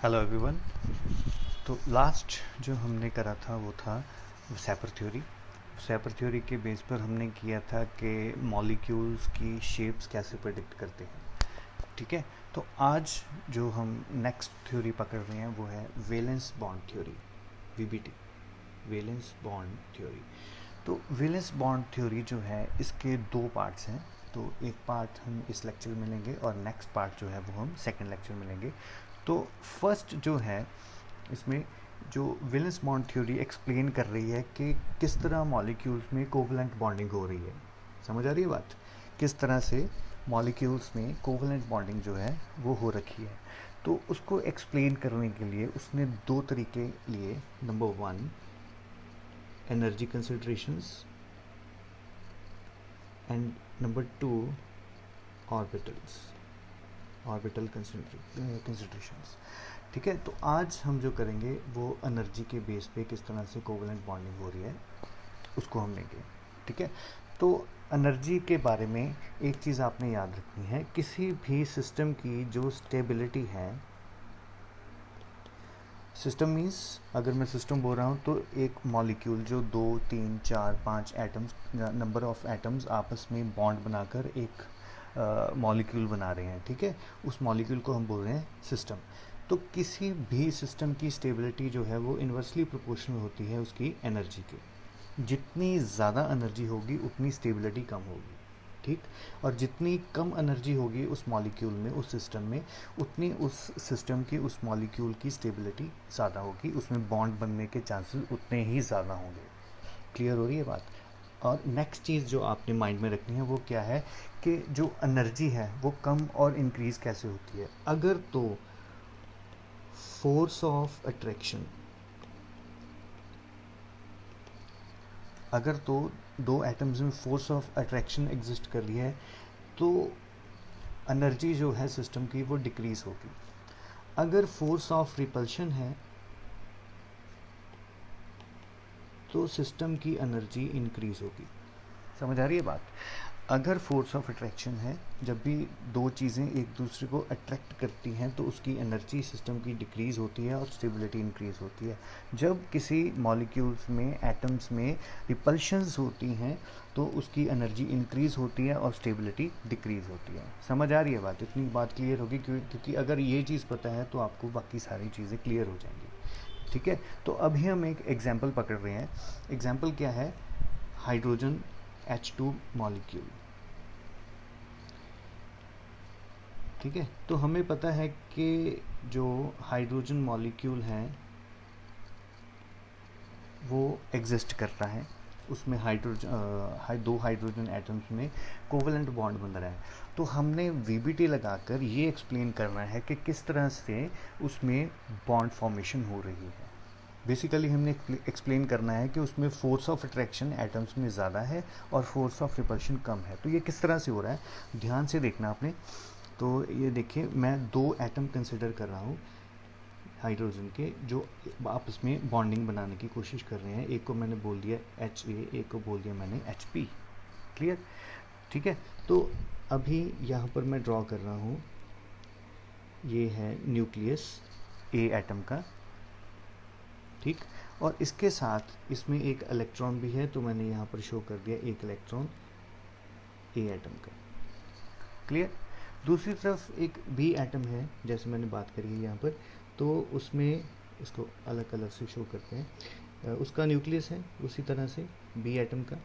Hello everyone. तो last जो हमने करा था वो था सैपर थ्योरी। सैपर थ्योरी के बेस पर हमने किया था कि मॉलिक्यूल्स की शेप्स कैसे प्रेडिक्ट करते हैं। ठीक है। तो आज जो हम नेक्स्ट थ्योरी पकड़ रहे हैं वो है valence bond theory, VBT, valence bond theory. तो वैलेंस बॉन्ड थ्योरी जो है इसके दो पार्ट्स हैं। तो एक पार्ट हम इस लेक्चर में लेंगे और नेक्स्ट पार्ट जो है वो हम सेकंड लेक्चर में लेंगे। तो फर्स्ट जो है इसमें जो वैलेंस बॉन्ड थ्योरी एक्सप्लेन कर रही है कि किस तरह मॉलिक्यूल्स में कोवलेंट बॉन्डिंग हो रही है। समझ आ रही है बात? किस तरह से मॉलिक्यूल्स में कोवलेंट बॉन्डिंग जो है वो हो रखी है। तो उसको एक्सप्लेन करने के लिए उसने दो तरीके लिए। Number one, energy considerations, and number two, orbitals, orbital considerations. ठीक है। तो आज हम जो करेंगे वो एनर्जी के बेस पे किस तरह से कोवलेंट बॉन्डिंग हो रही है उसको हम लेंगे। ठीक है। तो एनर्जी के बारे में एक चीज़ आपने याद रखनी है, किसी भी सिस्टम की जो स्टेबिलिटी है, सिस्टम मीन्स अगर मैं सिस्टम बोल रहा हूँ तो एक मॉलिक्यूल जो 2 3 4 5 एटम्स, नंबर ऑफ एटम्स आपस में बॉन्ड बनाकर एक मॉलिक्यूल बना रहे हैं। ठीक है। उस मॉलिक्यूल को हम बोल रहे हैं सिस्टम। तो किसी भी सिस्टम की स्टेबिलिटी जो है वो इन्वर्सली प्रोपोर्शनल होती है उसकी एनर्जी के। जितनी ज़्यादा एनर्जी होगी उतनी स्टेबिलिटी कम होगी। ठीक। और जितनी कम एनर्जी होगी उस मॉलिक्यूल में, उस सिस्टम में, उतनी उस सिस्टम की, उस मॉलिक्यूल की स्टेबिलिटी ज़्यादा होगी, उसमें बॉन्ड बनने के चांसेस उतने ही ज़्यादा होंगे। क्लियर हो रही है बात? और नेक्स्ट चीज़ जो आपने माइंड में रखनी है वो क्या है कि जो एनर्जी है वो कम और इंक्रीज़ कैसे होती है। अगर तो फोर्स ऑफ अट्रैक्शन, अगर तो दो एटम्स में फोर्स ऑफ अट्रैक्शन एग्जिस्ट कर रही है तो एनर्जी जो है सिस्टम की वो डिक्रीज होगी। अगर फोर्स ऑफ रिपल्शन है तो सिस्टम की एनर्जी इंक्रीज होगी। समझ आ रही है बात? अगर फोर्स ऑफ अट्रैक्शन है, जब भी दो चीज़ें एक दूसरे को अट्रैक्ट करती हैं तो उसकी एनर्जी सिस्टम की डिक्रीज़ होती है और स्टेबिलिटी इंक्रीज़ होती है। जब किसी मॉलिक्यूल्स में, एटम्स में रिपल्शंस होती हैं तो उसकी एनर्जी इंक्रीज़ होती है और स्टेबिलिटी डिक्रीज़ होती है। समझ आ रही है बात? इतनी बात क्लियर होगी क्योंकि अगर ये चीज़ पता है तो आपको बाकी सारी चीज़ें क्लियर हो जाएंगी। ठीक है। तो अभी हम एक एग्जाम्पल पकड़ रहे हैं। एग्जाम्पल क्या है? Hydrogen H2 molecule. ठीक है। तो हमें पता है कि जो हाइड्रोजन मॉलिक्यूल है वो एग्जिस्ट करता है, उसमें दो हाइड्रोजन एटम्स में कोवलेंट बॉन्ड बन रहा है। तो हमने वीबीटी लगाकर ये एक्सप्लेन करना है कि किस तरह से उसमें बॉन्ड फॉर्मेशन हो रही है। बेसिकली हमने एक्सप्लेन करना है कि उसमें फोर्स ऑफ अट्रैक्शन एटम्स में ज़्यादा है और फोर्स ऑफ रिपल्शन कम है। तो ये किस तरह से हो रहा है, ध्यान से देखना आपने। तो ये देखिए, मैं दो एटम कंसिडर कर रहा हूँ हाइड्रोजन के जो आपस में बॉन्डिंग बनाने की कोशिश कर रहे हैं। एक को मैंने बोल दिया HA, एक को बोल दिया मैंने HP। क्लियर? ठीक है। तो अभी यहाँ पर मैं ड्रॉ कर रहा हूँ, ये है न्यूक्लियस A एटम का। ठीक। और इसके साथ इसमें एक इलेक्ट्रॉन भी है तो मैंने यहाँ पर शो कर दिया एक इलेक्ट्रॉन A एटम का। क्लियर? दूसरी तरफ एक B एटम है, जैसे मैंने बात करी है यहाँ पर, तो उसमें इसको अलग कलर से शो करते हैं। उसका न्यूक्लियस है उसी तरह से B एटम का,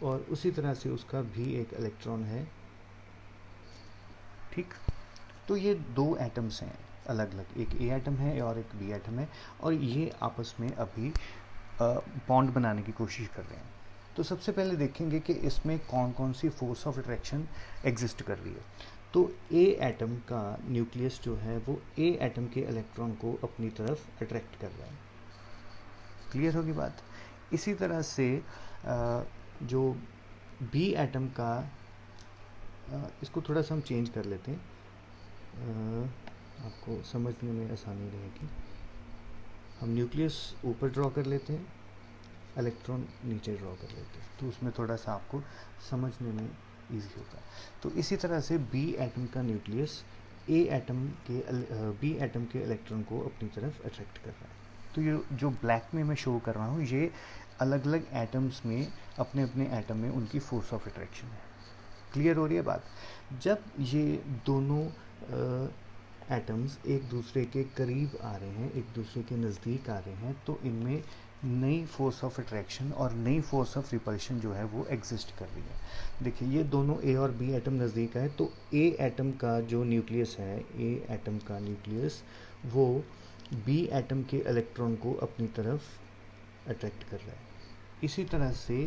और उसी तरह से उसका भी एक इलेक्ट्रॉन है। ठीक। तो ये दो एटम्स हैं अलग अलग, एक A एटम है और एक B एटम है, और ये आपस में अभी बॉन्ड बनाने की कोशिश कर रहे हैं। तो सबसे पहले देखेंगे कि इसमें कौन कौन सी फोर्स ऑफ अट्रैक्शन एग्जिस्ट कर रही है। तो A एटम का न्यूक्लियस जो है वो A एटम के इलेक्ट्रॉन को अपनी तरफ अट्रैक्ट कर रहा है। क्लियर होगी बात? इसी तरह से जो B एटम का, इसको थोड़ा सा हम चेंज कर लेते हैं, आपको समझने में आसानी रहेगी। हम न्यूक्लियस ऊपर ड्रॉ कर लेते हैं, इलेक्ट्रॉन नीचे ड्रॉ कर लेते हैं, तो उसमें थोड़ा सा आपको समझने में ईजी होगा। तो इसी तरह से B एटम का न्यूक्लियस ए एटम के बी एटम के इलेक्ट्रॉन को अपनी तरफ अट्रैक्ट कर रहा है। तो ये जो ब्लैक में मैं शो कर रहा हूँ, ये अलग अलग एटम्स में अपने अपने एटम में उनकी फोर्स ऑफ अट्रैक्शन है। क्लियर हो रही है बात? जब ये दोनों एटम्स एक दूसरे के करीब आ रहे हैं, एक दूसरे के नज़दीक आ रहे हैं, तो इनमें नई फोर्स ऑफ अट्रैक्शन और नई फोर्स ऑफ रिपल्शन जो है वो एग्जिस्ट कर रही है। देखिए ये दोनों ए और बी एटम नज़दीक आए, तो ए एटम का जो न्यूक्लियस है, ए एटम का न्यूक्लियस वो बी एटम के इलेक्ट्रॉन को अपनी तरफ अट्रैक्ट कर रहा है। इसी तरह से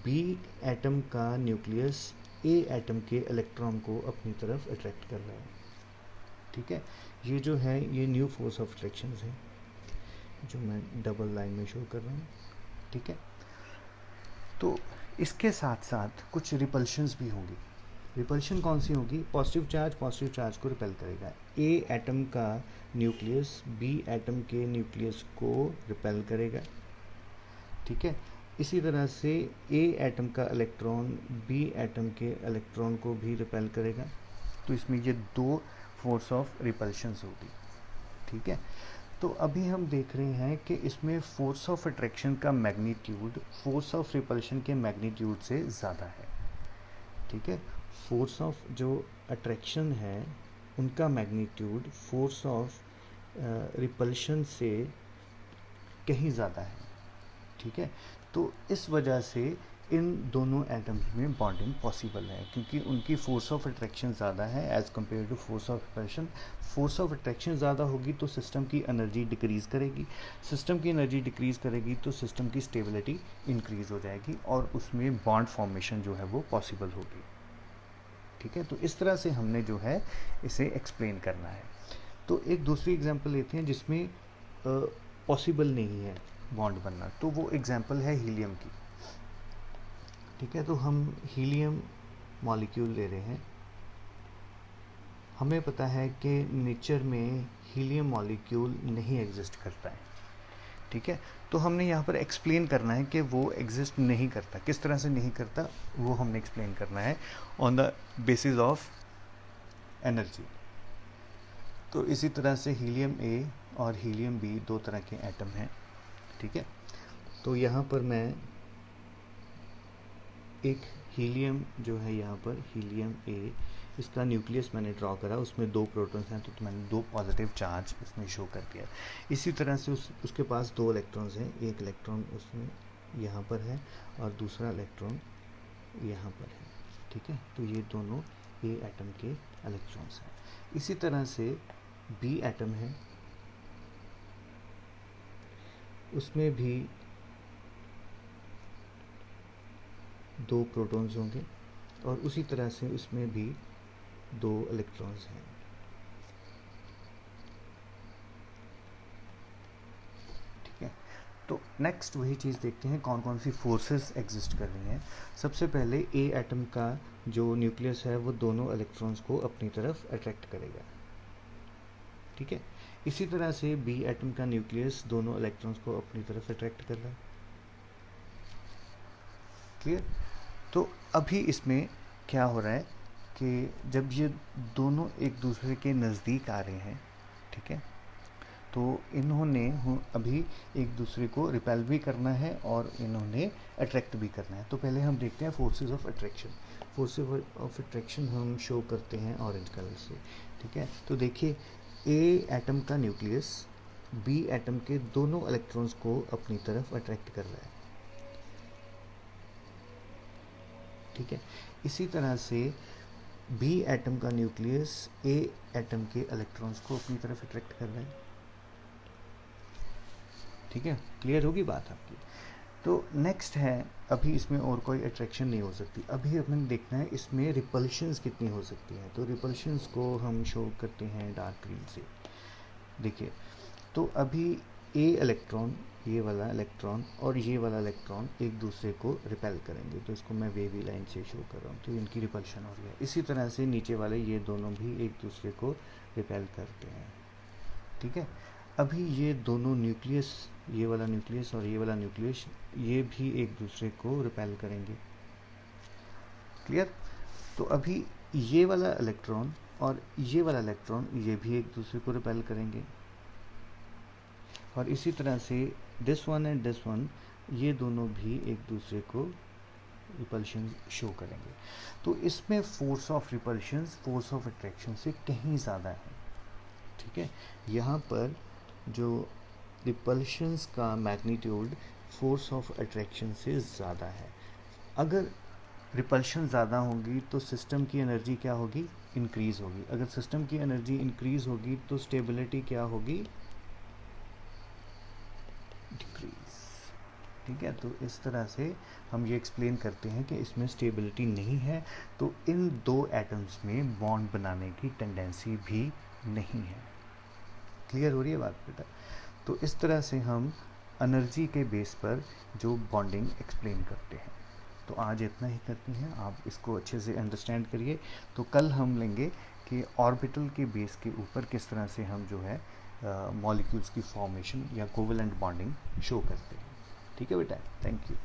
बी एटम का न्यूक्लियस ए एटम के इलेक्ट्रॉन को अपनी तरफ अट्रैक्ट कर रहा है। ठीक है, ये जो है ये न्यू फोर्स ऑफ अट्रैक्शन है जो मैं डबल लाइन में शो कर रहा हूँ। ठीक है, तो इसके साथ साथ कुछ रिपल्शंस भी होंगी। रिपल्शन कौन सी होगी? पॉजिटिव चार्ज को रिपेल करेगा। ए एटम का न्यूक्लियस बी एटम के न्यूक्लियस को रिपेल करेगा। ठीक है, इसी तरह से ए एटम का इलेक्ट्रॉन बी एटम के इलेक्ट्रॉन को भी रिपेल करेगा। तो इसमें ये दो फोर्स ऑफ रिपल्शंस होगी। ठीक है, तो अभी हम देख रहे हैं कि इसमें फोर्स ऑफ अट्रैक्शन का मैग्नीट्यूड फोर्स ऑफ रिपल्शन के मैग्नीट्यूड से ज़्यादा है। ठीक है, फोर्स ऑफ जो अट्रैक्शन है उनका मैग्नीट्यूड फोर्स ऑफ रिपल्शन से कहीं ज़्यादा है। ठीक है, तो इस वजह से इन दोनों एटम्स में बॉन्डिंग पॉसिबल है, क्योंकि उनकी फोर्स ऑफ अट्रैक्शन ज़्यादा है as compare to force of repulsion. Force of attraction ज़्यादा होगी तो सिस्टम की एनर्जी डिक्रीज़ करेगी, सिस्टम की एनर्जी डिक्रीज़ करेगी तो सिस्टम की स्टेबिलिटी इंक्रीज़ हो जाएगी और उसमें बॉन्ड फॉर्मेशन जो है वो पॉसिबल होगी। ठीक है, तो इस तरह से हमने जो है इसे एक्सप्लेन करना है। तो एक दूसरी एग्जांपल लेते हैं जिसमें पॉसिबल नहीं है बॉन्ड बनना, तो वो एग्जांपल है हीलियम की। ठीक है, तो हम हीलियम मॉलिक्यूल ले रहे हैं। हमें पता है कि नेचर में हीलियम मॉलिक्यूल नहीं एग्जिस्ट करता है। ठीक है, तो हमने यहाँ पर एक्सप्लेन करना है कि वो एग्जिस्ट नहीं करता, किस तरह से नहीं करता वो हमने एक्सप्लेन करना है on the basis of energy. तो इसी तरह से हीलियम ए और हीलियम बी दो तरह के एटम हैं। ठीक है, तो यहाँ पर मैं एक हीलियम जो है, यहाँ पर हीलियम ए, इसका न्यूक्लियस मैंने ड्रॉ करा, उसमें दो प्रोटॉन्स हैं तो मैंने दो पॉजिटिव चार्ज इसमें शो कर दिया। इसी तरह से उसके पास दो इलेक्ट्रॉन्स हैं, एक इलेक्ट्रॉन उसमें यहाँ पर है और दूसरा इलेक्ट्रॉन यहाँ पर है। ठीक है, तो ये दोनों ए एटम के इलेक्ट्रॉन्स हैं। इसी तरह से बी एटम है, उसमें भी दो प्रोटॉन्स होंगे और उसी तरह से उसमें भी दो इलेक्ट्रॉन्स हैं। ठीक है, तो नेक्स्ट वही चीज़ देखते हैं कौन कौन सी फोर्सेस एग्जिस्ट कर रही हैं। सबसे पहले ए एटम का जो न्यूक्लियस है वो दोनों इलेक्ट्रॉन्स को अपनी तरफ अट्रैक्ट करेगा। ठीक है, इसी तरह से बी एटम का न्यूक्लियस दोनों इलेक्ट्रॉन्स को अपनी तरफ अट्रैक्ट कर रहा है। क्लियर? तो अभी इसमें क्या हो रहा है कि जब ये दोनों एक दूसरे के नज़दीक आ रहे हैं, ठीक है, तो इन्होंने अभी एक दूसरे को रिपेल भी करना है और इन्होंने अट्रैक्ट भी करना है। तो पहले हम देखते हैं forces of attraction. Forces of attraction हम शो करते हैं ऑरेंज कलर से। ठीक है, तो देखिए ए एटम का न्यूक्लियस बी एटम के दोनों इलेक्ट्रॉन्स को अपनी तरफ अट्रैक्ट कर रहा है। ठीक है, इसी तरह से बी एटम का न्यूक्लियस ए एटम के इलेक्ट्रॉन्स को अपनी तरफ अट्रैक्ट कर रहा है। ठीक है, क्लियर होगी बात आपकी? तो नेक्स्ट है, अभी इसमें और कोई अट्रैक्शन नहीं हो सकती, अभी हमें देखना है इसमें रिपल्शंस कितनी हो सकती है। तो रिपल्शंस को हम शो करते हैं डार्क ग्रीन से। देखिए, तो अभी ए इलेक्ट्रॉन, ये वाला इलेक्ट्रॉन और ये वाला इलेक्ट्रॉन एक दूसरे को रिपेल करेंगे, तो इसको मैं वेवी लाइन से शो कर रहा हूँ, तो इनकी रिपल्शन हो रही है। इसी तरह से नीचे वाले ये दोनों भी एक दूसरे को रिपेल करते हैं। ठीक है, अभी ये दोनों न्यूक्लियस, ये वाला न्यूक्लियस और ये वाला न्यूक्लियस, ये भी एक दूसरे को रिपेल करेंगे। क्लियर? तो अभी ये वाला इलेक्ट्रॉन और ये वाला इलेक्ट्रॉन ये भी एक दूसरे को रिपेल करेंगे, और इसी तरह से this one and this one ये दोनों भी एक दूसरे को रिपल्शन शो करेंगे। तो इसमें force of repulsion force of attraction से कहीं ज़्यादा है, ठीक है। यहाँ पर जो रिपल्शंस का मैग्नीट्यूड फोर्स ऑफ अट्रैक्शन से ज़्यादा है। अगर रिपल्शन ज़्यादा होगी तो सिस्टम की एनर्जी क्या होगी, इंक्रीज़ होगी। अगर सिस्टम की एनर्जी इंक्रीज़ होगी तो स्टेबिलिटी क्या होगी, डिक्रीज, ठीक है। तो इस तरह से हम ये एक्सप्लेन करते हैं कि इसमें स्टेबिलिटी नहीं है, तो इन दो एटम्स में बॉन्ड बनाने की टेंडेंसी भी नहीं है। क्लियर हो रही है बात बेटा? तो इस तरह से हम एनर्जी के बेस पर जो बॉन्डिंग एक्सप्लेन करते हैं। तो आज इतना ही करते हैं, आप इसको अच्छे से अंडरस्टैंड करिए। तो कल हम लेंगे कि ऑर्बिटल के बेस के ऊपर किस तरह से हम जो है मॉलिक्यूल्स की फॉर्मेशन या कोवेलेंट बॉन्डिंग शो करते हैं। ठीक है बेटा, थैंक यू।